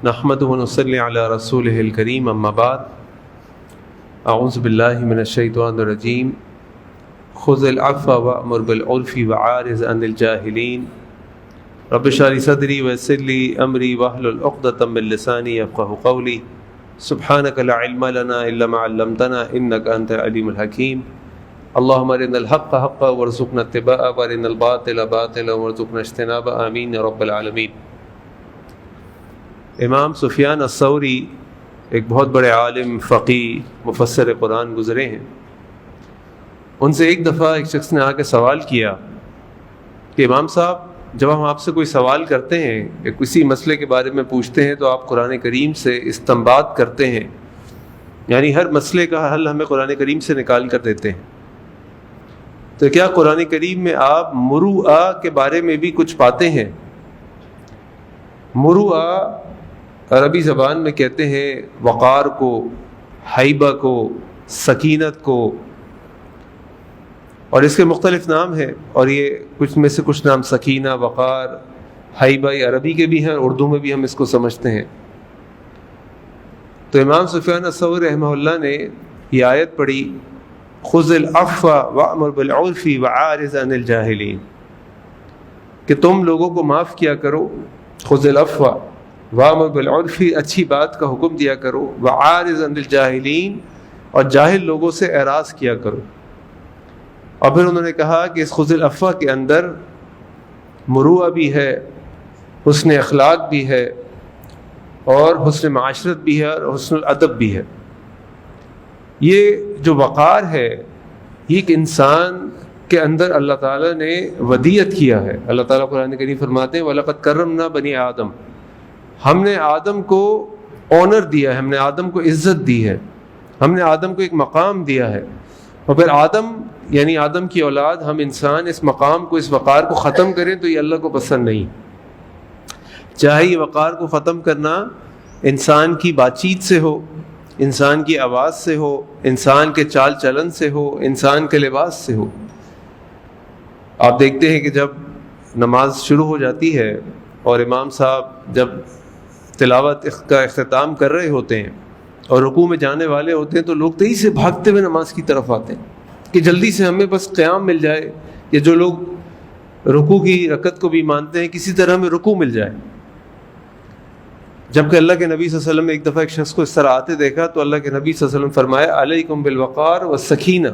نحمده ونصلي على رسوله الكريم اما بعد اعوذ باللہ من الشیطان الرجیم خذ العفو وامر بالعرف وعارض عن الجاہلین رب اشرح لي صدری ویسر لي امری واحلل عقدۃ من لسانی یفقهوا قولی سبحانک لا علم لنا الا ما علمتنا انک انت العلیم الحکیم اللهم ارنا الحق حقا وارزقنا اتباعه وارنا الباطل باطلا وارزقنا اجتنابه آمین یا رب العالمین۔ امام سفیان الثوری ایک بہت بڑے عالم، فقی، مفسر قرآن گزرے ہیں۔ ان سے ایک دفعہ ایک شخص نے آ کے سوال کیا کہ امام صاحب، جب ہم آپ سے کوئی سوال کرتے ہیں یا کسی مسئلے کے بارے میں پوچھتے ہیں تو آپ قرآن کریم سے استنباط کرتے ہیں، یعنی ہر مسئلے کا حل ہمیں قرآن کریم سے نکال کر دیتے ہیں، تو کیا قرآن کریم میں آپ مروءہ کے بارے میں بھی کچھ پاتے ہیں؟ مروءہ عربی زبان میں کہتے ہیں وقار کو، ہیبہ کو، سکینت کو، اور اس کے مختلف نام ہیں، اور یہ کچھ میں سے کچھ نام سکینہ، وقار، ہیبہ یہ عربی کے بھی ہیں، اردو میں بھی ہم اس کو سمجھتے ہیں۔ تو امام سفیان الثوری رحمہ اللہ نے یہ آیت پڑھی، خذ العفو وامر بالعرف وعارض عن الجاہلین، کہ تم لوگوں کو معاف کیا کرو، خذ العفو وامر بالعرف، اچھی بات کا حکم دیا کرو، وعارض عن الجاہلین، اور جاہل لوگوں سے اعراض کیا کرو۔ اور پھر انہوں نے کہا کہ اس خذ العفو کے اندر مروءہ بھی ہے، حسن اخلاق بھی ہے، اور حسن معاشرت بھی ہے، اور حسن الادب بھی ہے۔ یہ جو وقار ہے، یہ ایک انسان کے اندر اللہ تعالیٰ نے ودیعت کیا ہے۔ اللہ تعالیٰ قرآن کریم فرماتے ہیں وَلَقَدْ كَرَّمْنَا بَنِي آدم، ہم نے آدم کو آنر دیا ہے، ہم نے آدم کو عزت دی ہے، ہم نے آدم کو ایک مقام دیا ہے، اور پھر آدم یعنی آدم کی اولاد، ہم انسان اس مقام کو، اس وقار کو ختم کریں تو یہ اللہ کو پسند نہیں۔ چاہے یہ وقار کو ختم کرنا انسان کی بات چیت سے ہو، انسان کی آواز سے ہو، انسان کے چال چلن سے ہو، انسان کے لباس سے ہو۔ آپ دیکھتے ہیں کہ جب نماز شروع ہو جاتی ہے اور امام صاحب جب تلاوت کا اختتام کر رہے ہوتے ہیں اور رکوع میں جانے والے ہوتے ہیں تو لوگ تیزی سے بھاگتے ہوئے نماز کی طرف آتے ہیں کہ جلدی سے ہمیں بس قیام مل جائے، یا جو لوگ رکوع کی رکعت کو بھی مانتے ہیں کسی طرح ہمیں رکوع مل جائے۔ جبکہ اللہ کے نبی صلی اللہ علیہ وسلم نے ایک دفعہ ایک شخص کو اس طرح آتے دیکھا تو اللہ کے نبی صلی اللہ علیہ وسلم فرمایا علیکم بالوقار والسکینہ،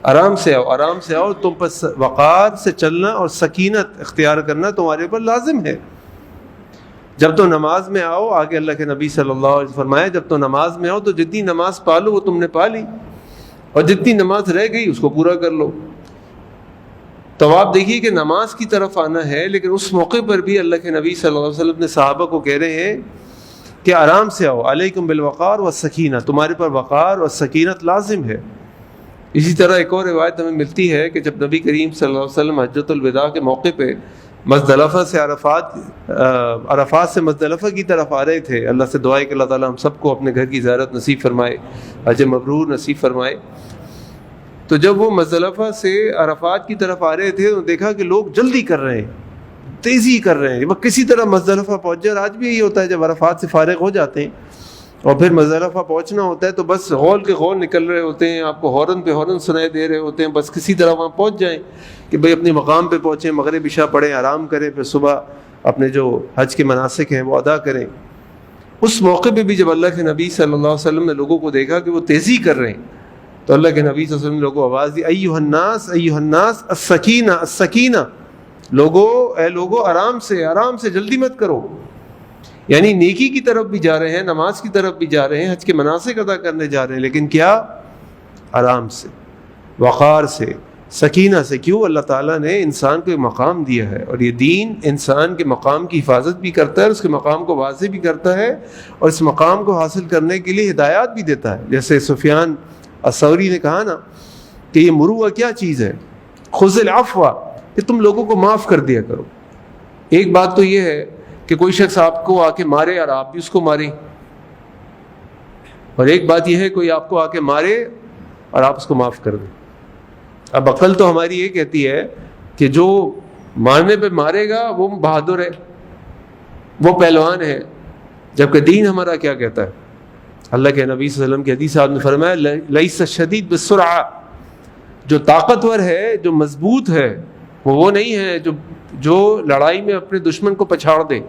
آرام سے آؤ، آرام سے آؤ، تم پر وقار سے چلنا اور سکینت اختیار کرنا تمہارے پر لازم ہے۔ جب تو نماز میں آؤ، آگے اللہ کے نبی صلی اللہ علیہ وسلم فرمایا جب تو نماز میں آؤ تو جتنی نماز پالو وہ تم نے پالی، اور جتنی نماز رہ گئی اس کو پورا کر لو۔ تو آپ دیکھیے کہ نماز کی طرف آنا ہے، لیکن اس موقع پر بھی اللہ کے نبی صلی اللہ علیہ وسلم نے صحابہ کو کہہ رہے ہیں کہ آرام سے آؤ، علیکم بالوقار والسکینہ، تمہارے پر وقار اور سکینت لازم ہے۔ اسی طرح ایک اور روایت ہمیں ملتی ہے کہ جب نبی کریم صلی اللہ علیہ وسلم حجۃ الوداع کے موقع پہ مزدلفہ سے عرفات سے مزدلفہ کی طرف آ رہے تھے، اللہ سے دعا ہے کہ اللہ تعالیٰ ہم سب کو اپنے گھر کی زیارت نصیب فرمائے، حج مبرور نصیب فرمائے۔ تو جب وہ مزدلفہ سے عرفات کی طرف آ رہے تھے تو دیکھا کہ لوگ جلدی کر رہے ہیں، تیزی کر رہے ہیں، وہ کسی طرح مزدلفہ پہنچ جائے۔ آج بھی یہی ہوتا ہے، جب عرفات سے فارغ ہو جاتے ہیں اور پھر مزدلفہ پہنچنا ہوتا ہے تو بس غول کے غول نکل رہے ہوتے ہیں، آپ کو ہارن پہ ہارن سنائی دے رہے ہوتے ہیں، بس کسی طرح وہاں پہنچ جائیں کہ بھئی اپنے مقام پہ پہنچیں، مغرب عشاء پڑھیں، آرام کریں، پھر صبح اپنے جو حج کے مناسک ہیں وہ ادا کریں۔ اس موقع پہ بھی جب اللہ کے نبی صلی اللہ علیہ وسلم نے لوگوں کو دیکھا کہ وہ تیزی کر رہے ہیں تو اللہ کے نبی صلی اللہ علیہ وسلم نے لوگوں کو آواز دی ایھا الناس ایھا الناس السکینہ السکینہ، لوگو اے لوگو آرام سے جلدی مت کرو، یعنی نیکی کی طرف بھی جا رہے ہیں، نماز کی طرف بھی جا رہے ہیں، حج کے مناسک ادا کرنے جا رہے ہیں، لیکن کیا؟ آرام سے، وقار سے، سکینہ سے۔ کیوں؟ اللہ تعالیٰ نے انسان کو ایک مقام دیا ہے، اور یہ دین انسان کے مقام کی حفاظت بھی کرتا ہے، اس کے مقام کو واضح بھی کرتا ہے، اور اس مقام کو حاصل کرنے کے لیے ہدایات بھی دیتا ہے۔ جیسے سفیان الثوری نے کہا نا کہ یہ مروءہ کیا چیز ہے، خذ العفو، کہ تم لوگوں کو معاف کر دیا کرو۔ ایک بات تو یہ ہے کہ کوئی شخص آپ کو آ کے مارے اور آپ بھی اس کو ماریں، اور ایک بات یہ ہے کوئی آپ کو آ کے مارے اور آپ اس کو معاف کر دیں۔ اب عقل تو ہماری یہ کہتی ہے کہ جو مارنے پہ مارے گا وہ بہادر ہے، وہ پہلوان ہے، جبکہ دین ہمارا کیا کہتا ہے؟ اللہ کے نبی صلی اللہ علیہ وسلم کی حدیث آپ نے فرمایا لیس الشدید بالسرعہ، جو طاقتور ہے، جو مضبوط ہے، وہ نہیں ہے جو لڑائی میں اپنے دشمن کو پچھاڑ دے.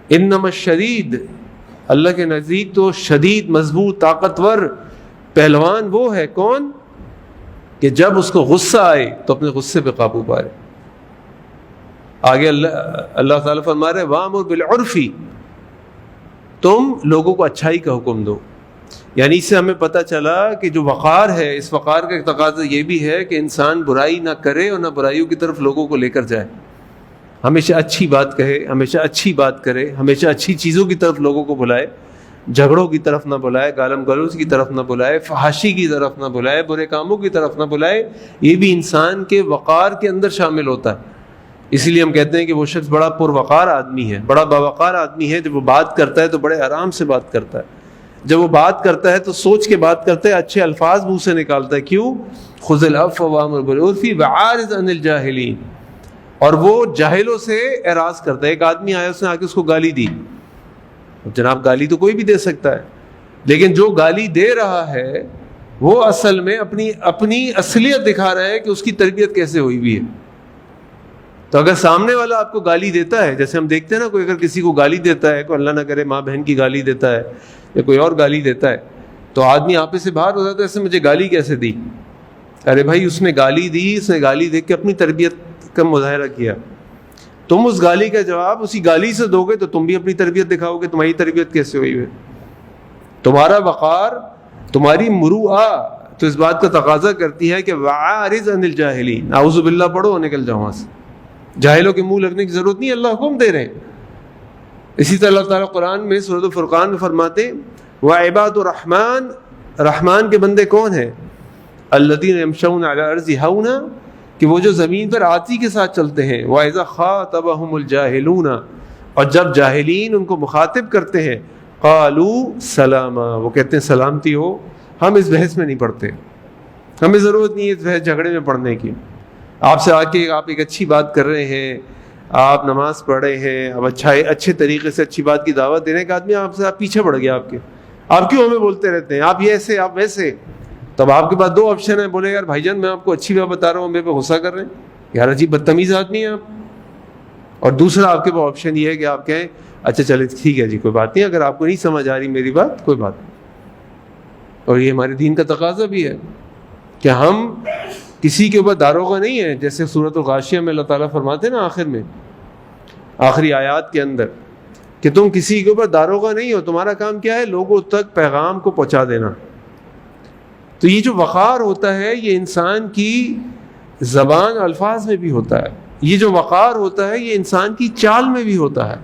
انما الشدید، اللہ کے نزدیک تو شدید، مضبوط، طاقتور پہلوان وہ ہے کون کہ جب اس کو غصہ آئے تو اپنے غصے پہ قابو پائے. آگے اللہ تعالیٰ فرما رہے وَأْمُرْ بِالْعُرْفِ، تم لوگوں کو اچھائی کا حکم دو. یعنی اس سے ہمیں پتہ چلا کہ جو وقار ہے، اس وقار کا تقاضا یہ بھی ہے کہ انسان برائی نہ کرے اور نہ برائیوں کی طرف لوگوں کو لے کر جائے. ہمیشہ اچھی بات کہے، ہمیشہ اچھی بات کرے، ہمیشہ اچھی چیزوں کی طرف لوگوں کو بلائے، جھگڑوں کی طرف نہ بلائے، گالم گلوچ کی طرف نہ بلائے، فحاشی کی طرف نہ بلائے، برے کاموں کی طرف نہ بلائے. یہ بھی انسان کے وقار کے اندر شامل ہوتا ہے. اسی لیے ہم کہتے ہیں کہ وہ شخص بڑا پروقار آدمی ہے، بڑا باوقار آدمی ہے. جب وہ بات کرتا ہے تو بڑے آرام سے بات کرتا ہے. جب وہ بات کرتا ہے تو سوچ کے بات کرتا ہے، اچھے الفاظ منہ سے نکالتا ہے. کیوں؟ خذ العفو وامر بالعرف واعرض عن الجاہلین. اور وہ جاہلوں سے اعراض کرتا ہے. ایک آدمی آیا، اس نے آ کے اس کو گالی دی. جناب گالی تو کوئی بھی دے سکتا ہے، لیکن جو گالی دے رہا ہے وہ اصل میں اپنی اصلیت دکھا رہا ہے کہ اس کی تربیت کیسے ہوئی ہوئی ہے. تو اگر سامنے والا آپ کو گالی دیتا ہے، جیسے ہم دیکھتے ہیں نا، کوئی اگر کسی کو گالی دیتا ہے، کوئی اللہ نہ کرے ماں بہن کی گالی دیتا ہے یا کوئی اور گالی دیتا ہے، تو آدمی آپے سے باہر ہو جاتا ہے، ایسے مجھے گالی کیسے دی؟ ارے بھائی اس نے گالی دی، اس نے گالی دے کے اپنی تربیت کا مظاہرہ کیا. تم اس گالی کا جواب اسی گالی سے دو گے تو تم بھی اپنی تربیت دکھاؤ گے. تمہاری تربیت کیسے ہوئی ہے؟ تمہارا وقار، تمہاری مروءہ تو اس بات کا تقاضا کرتی ہے کہ وَعَارِضْ عَنِ الْجَاهِلِينَ، اعوذ باللہ پڑھو اور نکل جاؤ وہاں سے. جاہلوں کے منہ لگنے کی ضرورت نہیں، اللہ حکم دے رہے ہیں. اسی طرح اللہ تعالیٰ قرآن میں سورۃ الفرقان میں فرماتے ہیں وَعِبَادُ الرَّحْمَٰنِ، رحمان کے بندے کون ہیں؟ الَّذِينَ يَمْشَوْنَ عَلَى الْأَرْضِ هَوْنًا، کہ وہ جو زمین پر آتی کے ساتھ چلتے ہیں. وَإِذَا خَاطَبَهُمُ الْجَاهِلُونَ، اور جب جاہلین ان کو مخاطب کرتے ہیں قَالُوا سَلَامًا، وہ کہتے ہیں سلامتی ہو. ہم اس بحث میں نہیں پڑھتے، ہمیں ضرورت نہیں ہے اس بحث جھگڑے میں پڑھنے کی. آپ سے آ کے آپ ایک اچھی بات کر رہے ہیں، آپ نماز پڑھ رہے ہیں، اب اچھے طریقے سے اچھی بات کی دعوت دینے کا آدمی آپ سے پیچھے پڑ گیا. آپ کیوں ہمیں بولتے رہتے ہیں، آپ یہ ایسے آپ ویسے؟ تب آپ کے پاس دو آپشن ہیں. بولے یار بھائی جان میں آپ کو اچھی بات بتا رہا ہوں، میرے پہ غصہ کر رہے ہیں، یار عجیب بدتمیز آدمی ہیں آپ. اور دوسرا آپ کے پاس آپشن یہ ہے کہ آپ کہیں اچھا چلے ٹھیک ہے جی کوئی بات نہیں، اگر آپ کو نہیں سمجھ آ رہی میری بات کوئی بات نہیں. اور یہ ہمارے دین کا تقاضا بھی ہے کہ ہم کسی کے اوپر داروغہ نہیں ہے. جیسے سورۃ الغاشیہ میں اللہ تعالیٰ فرماتے ہیں نا آخر میں، آخری آیات کے اندر، کہ تم کسی کے اوپر داروغہ نہیں ہو، تمہارا کام کیا ہے؟ لوگوں تک پیغام کو پہنچا دینا. تو یہ جو وقار ہوتا ہے یہ انسان کی زبان الفاظ میں بھی ہوتا ہے. یہ جو وقار ہوتا ہے یہ انسان کی چال میں بھی ہوتا ہے.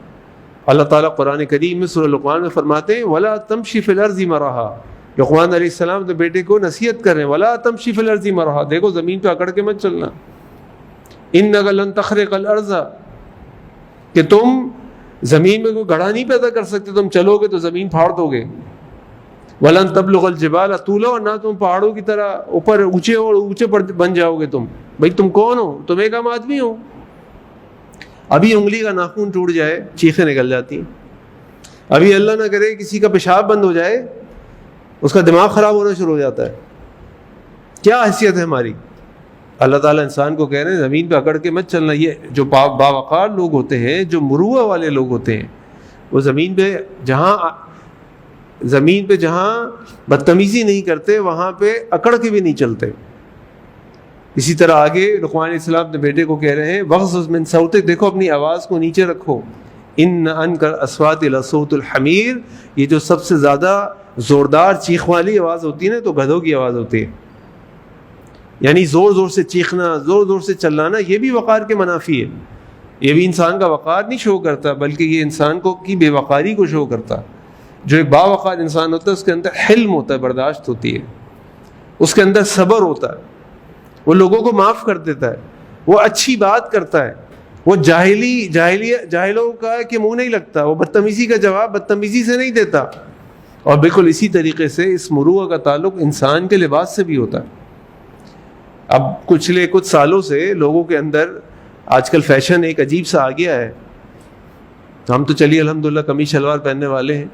اللہ تعالیٰ قرآن کریم میں سورہ لقمان میں فرماتے ہیں وَلَا تَمْشِ فِي الْأَرْضِ مَرَحًا. لقمان علیہ السلام تو بیٹے کو نصیحت کر رہے ہیں وَلَا تَمْشِ فِي الْأَرْضِ مَرَحًا، دیکھو زمین پہ اکڑ کے مت چلنا. إِنَّكَ لَن تَخْرِقَ الْأَرْضَ، کہ تم زمین میں کوئی گڑھا نہیں پیدا کر سکتے، تم چلو گے تو زمین پھاڑ دو گے. وَلَن تَبْلُغَ الْجِبَالَ طُولًا، اور نہ تم پہاڑوں کی طرح اوپر اونچے بن جاؤ گے. تم بھائی تم کون ہو؟ تم ایک عام آدمی ہو. ابھی انگلی کا ناخن ٹوٹ جائے چیخیں نکل جاتی ہیں. ابھی اللہ نہ کرے کسی کا پیشاب بند ہو جائے اس کا دماغ خراب ہونا شروع ہو جاتا ہے. کیا حیثیت ہے ہماری؟ اللہ تعالیٰ انسان کو کہہ رہے ہیں زمین پہ اکڑ کے مت چلنا. یہ جو باوقار لوگ ہوتے ہیں، جو مروءہ والے لوگ ہوتے ہیں، وہ زمین پہ جہاں بدتمیزی نہیں کرتے وہاں پہ اکڑ کے بھی نہیں چلتے. اسی طرح آگے لقمان علیہ السلام اپنے بیٹے کو کہہ رہے ہیں وَغْضُضْ مِن صَوْتِكَ، دیکھو اپنی آواز کو نیچے رکھو. إِنَّ أَنكَرَ الْأَصْوَاتِ لَصَوْتُ الْحَمِيرِ، یہ جو سب سے زیادہ زوردار چیخ والی آواز ہوتی ہے نا تو گدھوں کی آواز ہوتی ہے. یعنی زور زور سے چیخنا، زور زور سے چلانا، یہ بھی وقار کے منافی ہے. یہ بھی انسان کا وقار نہیں شو کرتا، بلکہ یہ انسان کی بے وقاری کو شو کرتا. جو ایک باوقار انسان ہوتا ہے اس کے اندر حلم ہوتا ہے، برداشت ہوتی ہے، اس کے اندر صبر ہوتا ہے، وہ لوگوں کو معاف کر دیتا ہے، وہ اچھی بات کرتا ہے، وہ جاہلوں کا کہ منہ نہیں لگتا، وہ بدتمیزی کا جواب بدتمیزی سے نہیں دیتا. اور بالکل اسی طریقے سے اس مروءہ کا تعلق انسان کے لباس سے بھی ہوتا ہے. اب کچھ سالوں سے لوگوں کے اندر آج کل فیشن ایک عجیب سا آ گیا ہے ہم تو چلیے الحمدللہ قمیص شلوار پہننے والے ہیں،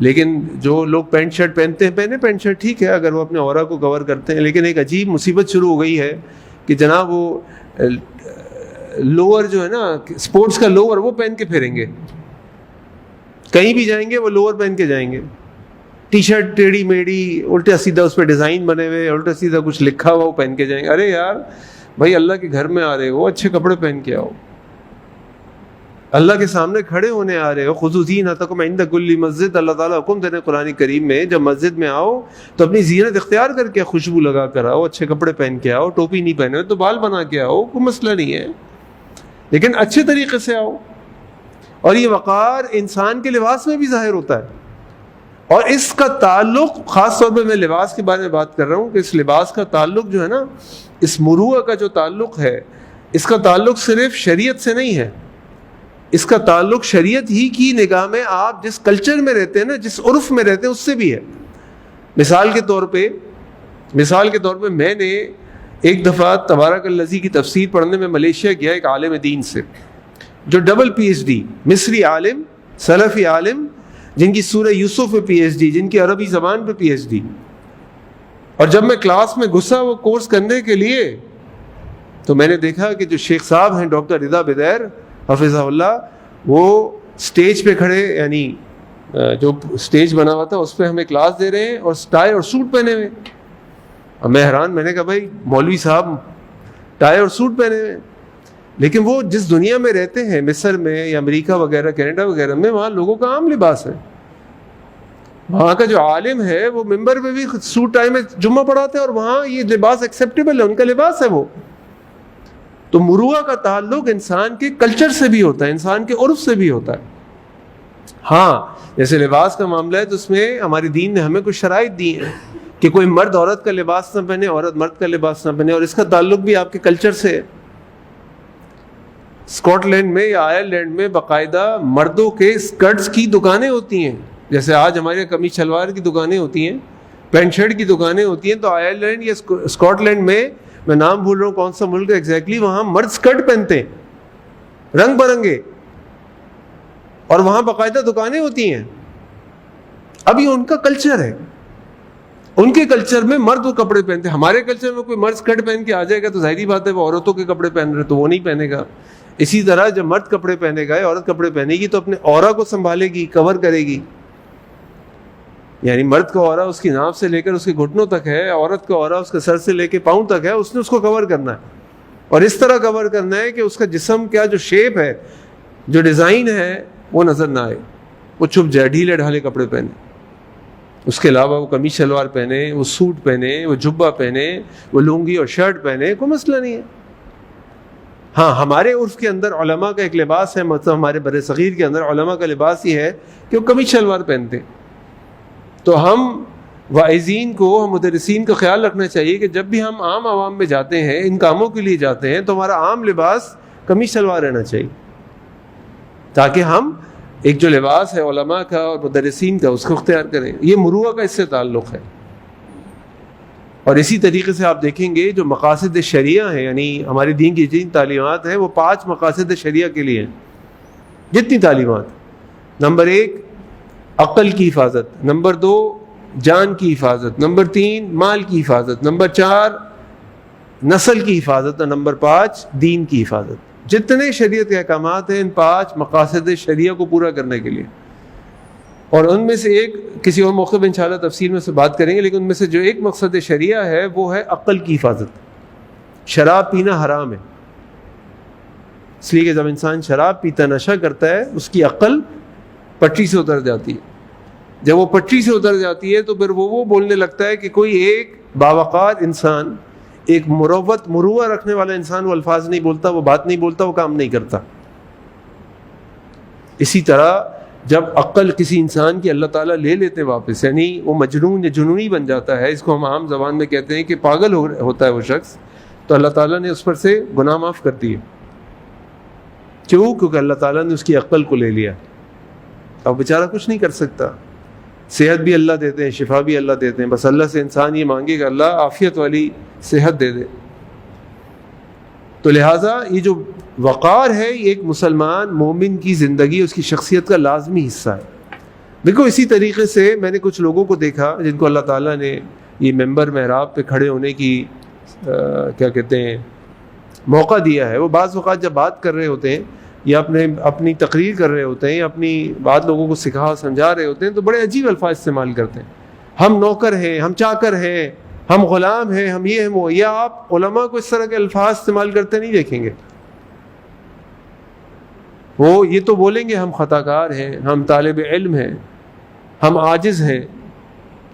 لیکن جو لوگ پینٹ شرٹ پہنتے ہیں پہنے پینٹ شرٹ، ٹھیک ہے اگر وہ اپنے عورہ کو کور کرتے ہیں، لیکن ایک عجیب مصیبت شروع ہو گئی ہے کہ جناب وہ لوور جو ہے نا اسپورٹس کا لوور وہ پہن کے پھریں گے، کہیں بھی جائیں گے وہ لوور پہن کے جائیں گے، ٹی شرٹ ٹیڑھی میڑھی الٹا سیدھا اس پہ ڈیزائن بنے ہوئے، الٹا سیدھا کچھ لکھا ہوا وہ پہن کے جائیں گے۔ ارے یار بھائی اللہ کے گھر میں آ رہے ہو، اچھے کپڑے پہن کے آؤ، اللہ کے سامنے کھڑے ہونے آ رہے ہو، خذوا زینتکم عند کل مسجد، اللہ تعالیٰ حکم دے رہے قرآن کریم میں، جب مسجد میں آؤ تو اپنی زینت اختیار کر کے، خوشبو لگا کر آؤ، اچھے کپڑے پہن کے آؤ، ٹوپی نہیں پہنے تو بال بنا کے آؤ، کوئی مسئلہ نہیں ہے، لیکن اچھے طریقے سے آؤ۔ اور یہ وقار انسان کے لباس میں بھی ظاہر ہوتا ہے، اور اس کا تعلق خاص طور پہ میں لباس کے بارے میں بات کر رہا ہوں کہ اس لباس کا تعلق جو ہے نا، اس مروءہ کا جو تعلق ہے، اس کا تعلق صرف شریعت سے نہیں ہے، اس کا تعلق شریعت ہی کی نگاہ میں آپ جس کلچر میں رہتے ہیں نا، جس عرف میں رہتے ہیں اس سے بھی ہے۔ مثال کے طور پہ میں نے ایک دفعہ تبارک الذی کی تفسیر پڑھنے میں ملیشیا گیا ایک عالم دین سے، جو ڈبل پی ایچ ڈی، مصری عالم، سلفی عالم، جن کی سورہ یوسف پہ پی ایچ ڈی، جن کی عربی زبان پہ پی ایچ ڈی۔ اور جب میں کلاس میں گھسا وہ کورس کرنے کے لیے تو میں نے دیکھا کہ جو شیخ صاحب ہیں ڈاکٹر رضا بدیر حفظہ اللہ، وہ سٹیج پہ کھڑے، یعنی جو سٹیج بنا ہوا تھا اس پہ ہمیں کلاس دے رہے ہیں اور ٹائی اور سوٹ پہنے ہوئے۔ اب میں حیران، میں نے کہا بھائی مولوی صاحب ٹائی اور سوٹ پہنے ہوئے، لیکن وہ جس دنیا میں رہتے ہیں، مصر میں یا امریکہ وغیرہ کینیڈا وغیرہ میں، وہاں لوگوں کا عام لباس ہے۔ وہاں کا جو عالم ہے وہ ممبر پہ بھی سوٹ ٹائی میں جمعہ پڑھاتے ہیں، اور وہاں یہ لباس ایکسیپٹیبل ہے، ان کا لباس ہے وہ۔ تو مروءہ کا تعلق انسان کے کلچر سے بھی ہوتا ہے، انسان کے عرف سے بھی ہوتا ہے۔ ہاں جیسے لباس کا معاملہ ہے تو اس میں ہمارے دین نے ہمیں کچھ شرائط دی ہیں کہ کوئی مرد عورت کا لباس نہ پہنے، عورت مرد کا لباس نہ پہنے، اور اس کا تعلق بھی آپ کے کلچر سے ہے۔ اسکاٹ لینڈ میں یا آئرلینڈ میں باقاعدہ مردوں کے اسکرٹس کی دکانیں ہوتی ہیں، جیسے آج ہمارے قمیص شلوار کی دکانیں ہوتی ہیں، پینٹ شرٹ کی دکانیں ہوتی ہیں، تو آئرلینڈ یا اسکاٹ لینڈ میں نام بھول رہا ہوں کون سا ملک ہے ایگزیکٹلی، وہاں مرد اسکرٹ پہنتے ہیں رنگ برنگے، اور وہاں باقاعدہ دکانیں ہوتی ہیں۔ اب یہ ان کا کلچر ہے، ان کے کلچر میں مرد وہ کپڑے پہنتے ہیں۔ ہمارے کلچر میں کوئی مرد اسکرٹ پہن کے آ جائے گا تو ظاہری بات ہے وہ عورتوں کے کپڑے پہن رہے تو وہ نہیں پہنے گا۔ اسی طرح جب مرد کپڑے پہنے گا، عورت کپڑے پہنے گی تو اپنے عورہ کو سنبھالے گی، کور کرے گی، یعنی مرد کا عورہ اس کی ناف سے لے کر اس کے گھٹنوں تک ہے، عورت کا عورہ اس کے سر سے لے کے پاؤں تک ہے، اس نے اس کو کور کرنا ہے، اور اس طرح کور کرنا ہے کہ اس کا جسم کیا جو شیپ ہے، جو ڈیزائن ہے وہ نظر نہ آئے، وہ چھپ جائے، ڈھیلے ڈھالے کپڑے پہنے۔ اس کے علاوہ وہ قمیص شلوار پہنے، وہ سوٹ پہنے، وہ جبہ پہنے، وہ لنگی اور شرٹ پہنے، کوئی مسئلہ نہیں ہے۔ ہاں ہمارے عرف کے اندر علماء کا ایک لباس ہے، مطلب ہمارے بر صغیر کے اندر علماء کا لباس یہ ہے کہ وہ قمیص شلوار پہنتے ہیں۔ تو ہم واعظین کو، ہم مدرسین کا خیال رکھنا چاہیے کہ جب بھی ہم عام عوام میں جاتے ہیں، ان کاموں کے لیے جاتے ہیں، تو ہمارا عام لباس قمیص شلوار رہنا چاہیے، تاکہ ہم ایک جو لباس ہے علماء کا اور مدرسین کا اس کو اختیار کریں۔ یہ مروءہ کا اس سے تعلق ہے۔ اور اسی طریقے سے آپ دیکھیں گے جو مقاصد شریعہ ہیں، یعنی ہمارے دین کی جتنی تعلیمات ہیں وہ 5 مقاصد شریعہ کے لیے ہیں۔ جتنی تعلیمات، نمبر 1 عقل کی حفاظت، نمبر 2 جان کی حفاظت، نمبر 3 مال کی حفاظت، نمبر 4 نسل کی حفاظت، اور نمبر 5 دین کی حفاظت۔ جتنے شریعت کے احکامات ہیں ان 5 مقاصد شریعہ کو پورا کرنے کے لیے، اور ان میں سے ایک کسی اور موقع پہ انشاءاللہ تفصیل میں سے بات کریں گے، لیکن ان میں سے جو ایک مقصد شریعہ ہے وہ ہے عقل کی حفاظت۔ شراب پینا حرام ہے، اس لیے کہ جب انسان شراب پیتا نشہ کرتا ہے اس کی عقل پٹری سے اتر جاتی ہے۔ جب وہ پٹری سے اتر جاتی ہے تو پھر وہ بولنے لگتا ہے کہ کوئی ایک باوقار انسان، ایک مروءہ رکھنے والا انسان وہ الفاظ نہیں بولتا، وہ بات نہیں بولتا، وہ کام نہیں کرتا۔ اسی طرح جب عقل کسی انسان کی اللہ تعالیٰ لے لیتے واپس، یعنی وہ مجنون یا جنونی بن جاتا ہے، اس کو ہم عام زبان میں کہتے ہیں کہ پاگل ہوتا ہے وہ شخص، تو اللہ تعالیٰ نے اس پر سے گناہ معاف کر دیے۔ کیوں؟ کیونکہ اللہ تعالیٰ نے اس کی عقل کو لے لیا، اب بیچارہ کچھ نہیں کر سکتا۔ صحت بھی اللہ دیتے ہیں، شفا بھی اللہ دیتے ہیں، بس اللہ سے انسان یہ مانگے کہ اللہ عافیت والی صحت دے دے۔ تو لہٰذا یہ جو وقار ہے یہ ایک مسلمان مومن کی زندگی اس کی شخصیت کا لازمی حصہ ہے۔ دیکھو اسی طریقے سے میں نے کچھ لوگوں کو دیکھا جن کو اللہ تعالیٰ نے یہ ممبر محراب پہ کھڑے ہونے کی کیا کہتے ہیں موقع دیا ہے۔ وہ بعض اوقات جب بات کر رہے ہوتے ہیں یا اپنی تقریر کر رہے ہوتے ہیں یا اپنی بات لوگوں کو سکھا سمجھا رہے ہوتے ہیں تو بڑے عجیب الفاظ استعمال کرتے ہیں، ہم نوکر ہیں، ہم چاکر ہیں، ہم غلام ہیں، ہم یہ ہیں وہ۔ یا آپ علماء کو اس طرح کے الفاظ استعمال کرتے نہیں دیکھیں گے۔ وہ یہ تو بولیں گے ہم خطا کار ہیں، ہم طالب علم ہیں، ہم عاجز ہیں،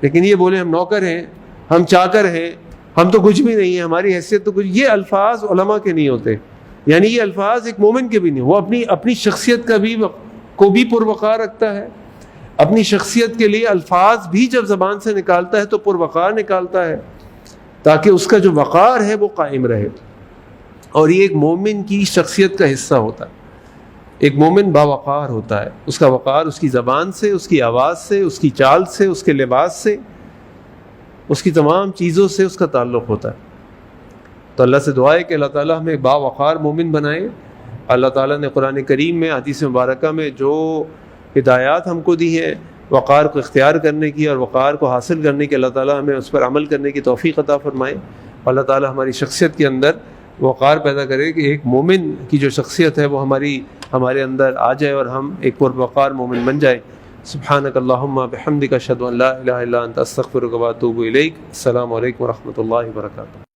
لیکن یہ بولیں ہم نوکر ہیں، ہم چاکر ہیں، ہم تو کچھ بھی نہیں ہیں، ہماری حیثیت تو کچھ۔ یہ الفاظ علماء کے نہیں ہوتے، یعنی یہ الفاظ ایک مومن کے بھی نہیں۔ وہ اپنی شخصیت کو بھی پروقار رکھتا ہے، اپنی شخصیت کے لیے الفاظ بھی جب زبان سے نکالتا ہے تو پروقار نکالتا ہے تاکہ اس کا جو وقار ہے وہ قائم رہے، اور یہ ایک مومن کی شخصیت کا حصہ ہوتا ہے۔ ایک مومن باوقار ہوتا ہے، اس کا وقار اس کی زبان سے، اس کی آواز سے، اس کی چال سے، اس کے لباس سے، اس کی تمام چیزوں سے اس کا تعلق ہوتا ہے۔ تو اللہ سے دعا ہے کہ اللہ تعالیٰ ہمیں باوقار مومن بنائے۔ اللہ تعالیٰ نے قرآن کریم میں حدیث مبارکہ میں جو ہدایات ہم کو دی ہیں وقار کو اختیار کرنے کی اور وقار کو حاصل کرنے کی، اللہ تعالیٰ ہمیں اس پر عمل کرنے کی توفیق عطا فرمائے۔ اللہ تعالیٰ ہماری شخصیت کے اندر وقار پیدا کرے کہ ایک مومن کی جو شخصیت ہے وہ ہمارے اندر آ جائے اور ہم ایک پروقار مومن بن جائے۔ سبحانک اللہم بحمدک اشہد ان لا الہ الا انت استغفرک و اتوب الیک۔ السلام علیکم ورحمۃ اللہ وبرکاتہ۔